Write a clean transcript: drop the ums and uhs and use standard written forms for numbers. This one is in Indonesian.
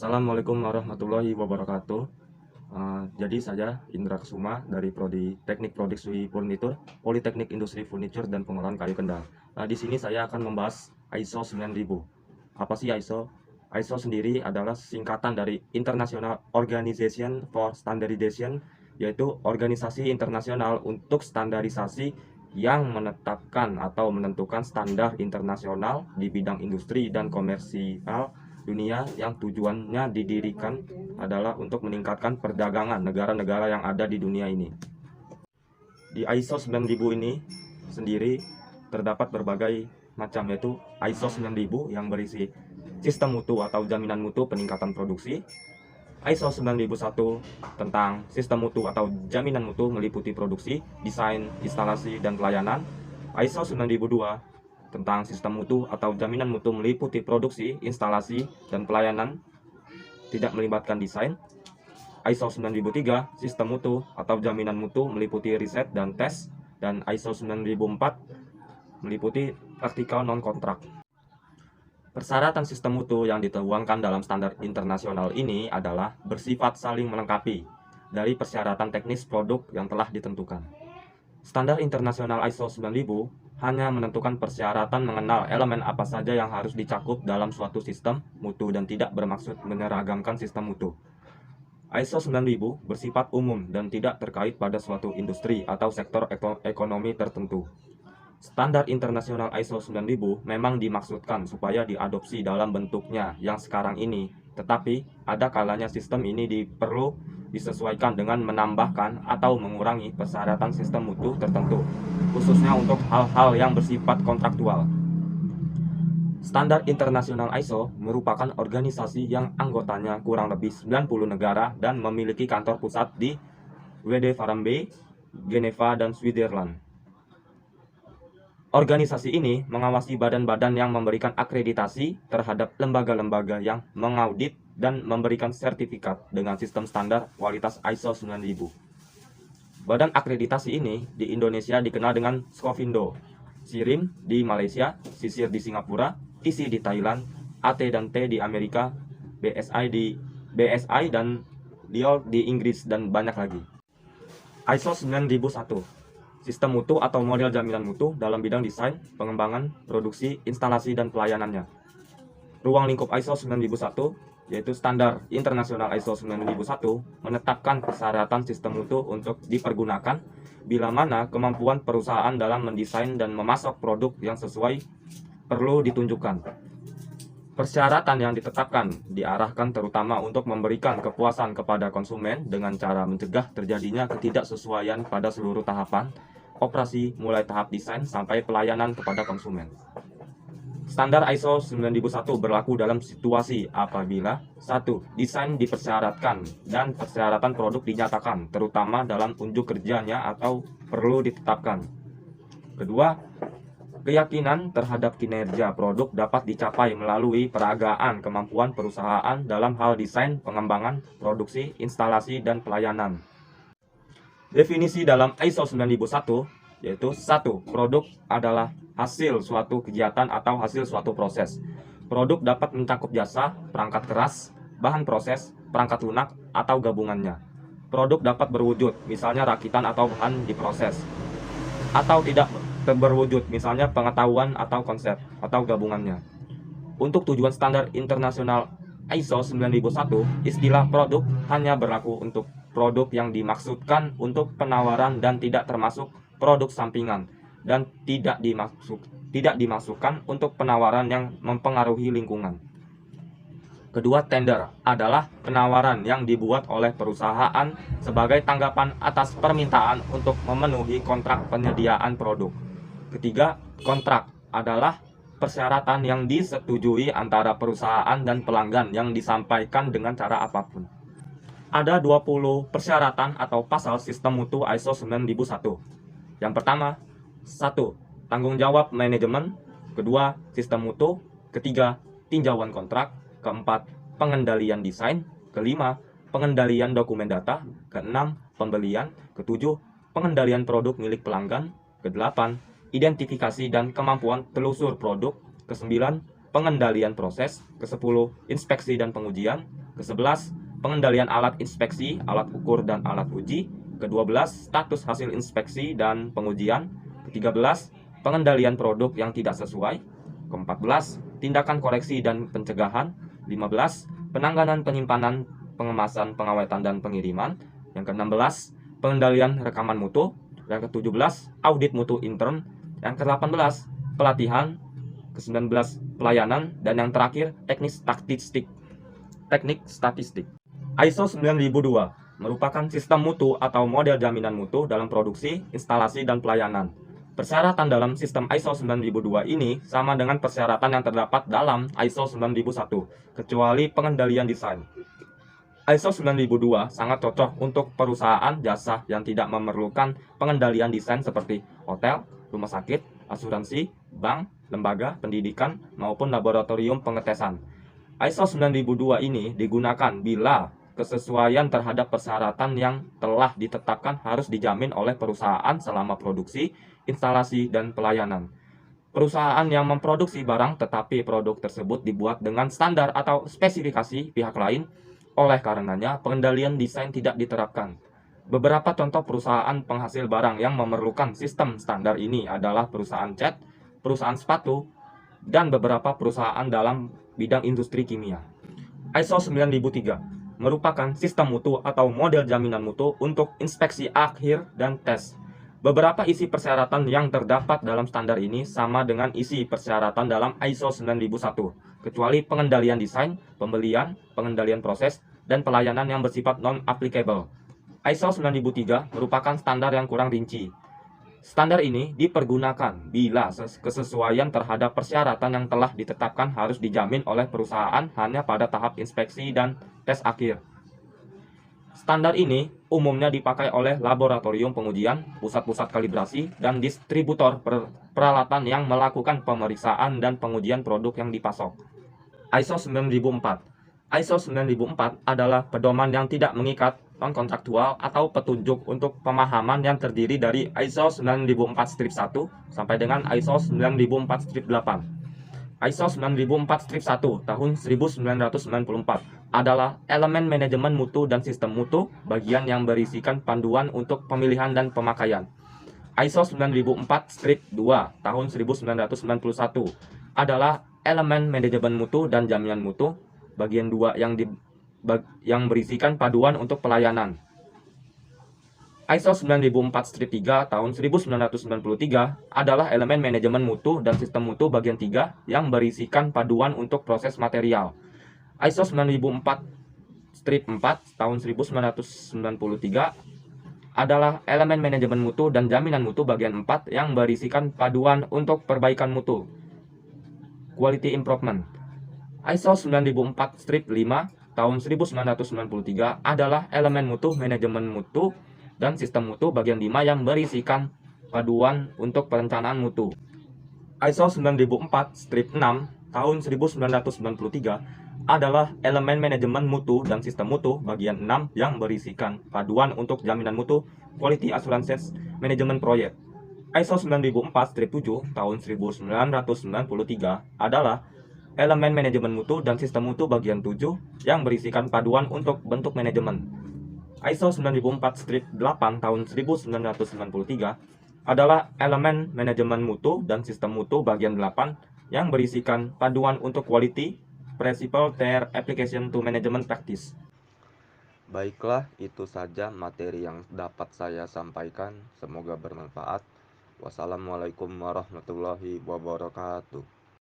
Assalamualaikum warahmatullahi wabarakatuh. Jadi saya Indra Kesuma dari Prodi Teknik Produksi Furnitur, Politeknik Industri Furniture dan Pengolahan Kayu Kendal. Di sini saya akan membahas ISO 9000. Apa sih ISO? ISO sendiri adalah singkatan dari International Organization for Standardization, yaitu organisasi internasional untuk standarisasi yang menetapkan atau menentukan standar internasional di bidang industri dan komersial dunia, yang tujuannya didirikan adalah untuk meningkatkan perdagangan negara-negara yang ada di dunia ini. Di ISO 9000 ini sendiri terdapat berbagai macam, yaitu ISO 9000 yang berisi sistem mutu atau jaminan mutu peningkatan produksi, ISO 9001 tentang sistem mutu atau jaminan mutu meliputi produksi, desain, instalasi, dan pelayanan, ISO 9002 tentang sistem mutu atau jaminan mutu meliputi produksi, instalasi, dan pelayanan tidak melibatkan desain, ISO 9003 sistem mutu atau jaminan mutu meliputi riset dan tes, dan ISO 9004 meliputi praktikal non-kontrak. Persyaratan sistem mutu yang dituangkan dalam standar internasional ini adalah bersifat saling melengkapi dari persyaratan teknis produk yang telah ditentukan. Standar internasional ISO 9000 hanya menentukan persyaratan mengenal elemen apa saja yang harus dicakup dalam suatu sistem mutu dan tidak bermaksud menyeragamkan sistem mutu. ISO 9000 bersifat umum dan tidak terkait pada suatu industri atau sektor ekonomi tertentu. Standar internasional ISO 9000 memang dimaksudkan supaya diadopsi dalam bentuknya yang sekarang ini, tetapi ada kalanya sistem ini perlu disesuaikan dengan menambahkan atau mengurangi persyaratan sistem mutu tertentu, khususnya untuk hal-hal yang bersifat kontraktual. Standar internasional ISO merupakan organisasi yang anggotanya kurang lebih 90 negara dan memiliki kantor pusat di Wede-Farambe, Geneva, dan Switzerland. Organisasi ini mengawasi badan-badan yang memberikan akreditasi terhadap lembaga-lembaga yang mengaudit dan memberikan sertifikat dengan sistem standar kualitas ISO 9000. Badan akreditasi ini di Indonesia dikenal dengan Scofindo, SIRIM di Malaysia, SISIR di Singapura, ISI di Thailand, AT dan T di Amerika, BSI dan DIOR di Inggris, dan banyak lagi. ISO 9001 sistem mutu atau model jaminan mutu dalam bidang desain, pengembangan, produksi, instalasi, dan pelayanannya. Ruang lingkup ISO 9001, yaitu standar internasional ISO 9001, menetapkan persyaratan sistem mutu untuk dipergunakan bila mana kemampuan perusahaan dalam mendesain dan memasok produk yang sesuai perlu ditunjukkan. Persyaratan yang ditetapkan diarahkan terutama untuk memberikan kepuasan kepada konsumen dengan cara mencegah terjadinya ketidaksesuaian pada seluruh tahapan operasi, mulai tahap desain sampai pelayanan kepada konsumen. Standar ISO 9001 berlaku dalam situasi apabila 1. Desain dipersyaratkan dan persyaratan produk dinyatakan, terutama dalam unjuk kerjanya atau perlu ditetapkan. Kedua, keyakinan terhadap kinerja produk dapat dicapai melalui peragaan kemampuan perusahaan dalam hal desain, pengembangan, produksi, instalasi, dan pelayanan. Definisi dalam ISO 9001 yaitu 1. Produk adalah hasil suatu kegiatan atau hasil suatu proses. Produk dapat mencakup jasa, perangkat keras, bahan proses, perangkat lunak, atau gabungannya. Produk dapat berwujud, misalnya rakitan atau bahan diproses, atau tidak berwujud, misalnya pengetahuan atau konsep, atau gabungannya. Untuk tujuan standar internasional ISO 9001, istilah produk hanya berlaku untuk produk yang dimaksudkan untuk penawaran dan tidak termasuk produk sampingan, dan tidak dimasukkan untuk penawaran yang mempengaruhi lingkungan. Kedua, tender adalah penawaran yang dibuat oleh perusahaan sebagai tanggapan atas permintaan untuk memenuhi kontrak penyediaan produk. Ketiga, kontrak adalah persyaratan yang disetujui antara perusahaan dan pelanggan yang disampaikan dengan cara apapun. Ada 20 persyaratan atau pasal sistem mutu ISO 9001. Yang pertama, 1. Tanggung jawab manajemen. Kedua, sistem mutu. Ketiga, tinjauan kontrak. Keempat, pengendalian desain. Kelima, pengendalian dokumen data. Keenam, pembelian. Ketujuh, pengendalian produk milik pelanggan. Kedelapan, identifikasi dan kemampuan telusur produk. Kesembilan, pengendalian proses. Kesepuluh, inspeksi dan pengujian. Ke-11, pengendalian alat inspeksi, alat ukur dan alat uji. Ke-12, status hasil inspeksi dan pengujian. Ke-13, pengendalian produk yang tidak sesuai. Ke-14, tindakan koreksi dan pencegahan. 15, penanganan penyimpanan, pengemasan, pengawetan dan pengiriman. Yang ke-16, pengendalian rekaman mutu. Yang ke-17, audit mutu intern. Yang ke-18, pelatihan. Ke-19, pelayanan. Dan yang terakhir, teknik statistik. ISO 9002 merupakan sistem mutu atau model jaminan mutu dalam produksi, instalasi, dan pelayanan. Persyaratan dalam sistem ISO 9002 ini sama dengan persyaratan yang terdapat dalam ISO 9001, kecuali pengendalian desain. ISO 9002 sangat cocok untuk perusahaan jasa yang tidak memerlukan pengendalian desain seperti hotel, rumah sakit, asuransi, bank, lembaga pendidikan, maupun laboratorium pengetesan. ISO 9002 ini digunakan bila kesesuaian terhadap persyaratan yang telah ditetapkan harus dijamin oleh perusahaan selama produksi, instalasi, dan pelayanan. Perusahaan yang memproduksi barang tetapi produk tersebut dibuat dengan standar atau spesifikasi pihak lain, oleh karenanya pengendalian desain tidak diterapkan. Beberapa contoh perusahaan penghasil barang yang memerlukan sistem standar ini adalah perusahaan cat, perusahaan sepatu, dan beberapa perusahaan dalam bidang industri kimia. ISO 9003 merupakan sistem mutu atau model jaminan mutu untuk inspeksi akhir dan tes. Beberapa isi persyaratan yang terdapat dalam standar ini sama dengan isi persyaratan dalam ISO 9001, kecuali pengendalian desain, pembelian, pengendalian proses, dan pelayanan yang bersifat non-applicable. ISO 9003 merupakan standar yang kurang rinci. Standar ini dipergunakan bila kesesuaian terhadap persyaratan yang telah ditetapkan harus dijamin oleh perusahaan hanya pada tahap inspeksi dan tes akhir. Standar ini umumnya dipakai oleh laboratorium pengujian, pusat-pusat kalibrasi, dan distributor peralatan yang melakukan pemeriksaan dan pengujian produk yang dipasok. ISO 9004 ISO 9004 adalah pedoman yang tidak mengikat, non-kontraktual, atau petunjuk untuk pemahaman yang terdiri dari ISO 9004-1 sampai dengan ISO 9004-8. ISO 9004-1 tahun 1994 adalah elemen manajemen mutu dan sistem mutu, bagian yang berisikan panduan untuk pemilihan dan pemakaian. ISO 9004-2 tahun 1991 adalah elemen manajemen mutu dan jaminan mutu, bagian 2 yang berisikan paduan untuk pelayanan. ISO 9004-3 tahun 1993 adalah elemen manajemen mutu dan sistem mutu bagian 3 yang berisikan paduan untuk proses material. ISO 9004-4 tahun 1993 adalah elemen manajemen mutu dan jaminan mutu bagian 4 yang berisikan paduan untuk perbaikan mutu. Quality improvement. ISO 9004-5 tahun 1993 adalah elemen mutu, manajemen mutu, dan sistem mutu bagian 5 yang berisikan paduan untuk perencanaan mutu. ISO 9004-6 tahun 1993 adalah elemen manajemen mutu dan sistem mutu bagian 6 yang berisikan paduan untuk jaminan mutu, quality assurances, manajemen proyek. ISO 9004-7 tahun 1993 adalah elemen manajemen mutu dan sistem mutu bagian 7 yang berisikan paduan untuk bentuk manajemen. ISO 9004-8 tahun 1993 adalah elemen manajemen mutu dan sistem mutu bagian 8 yang berisikan paduan untuk quality, principle, their application to management practice. Baiklah, itu saja materi yang dapat saya sampaikan. Semoga bermanfaat. Wassalamualaikum warahmatullahi wabarakatuh.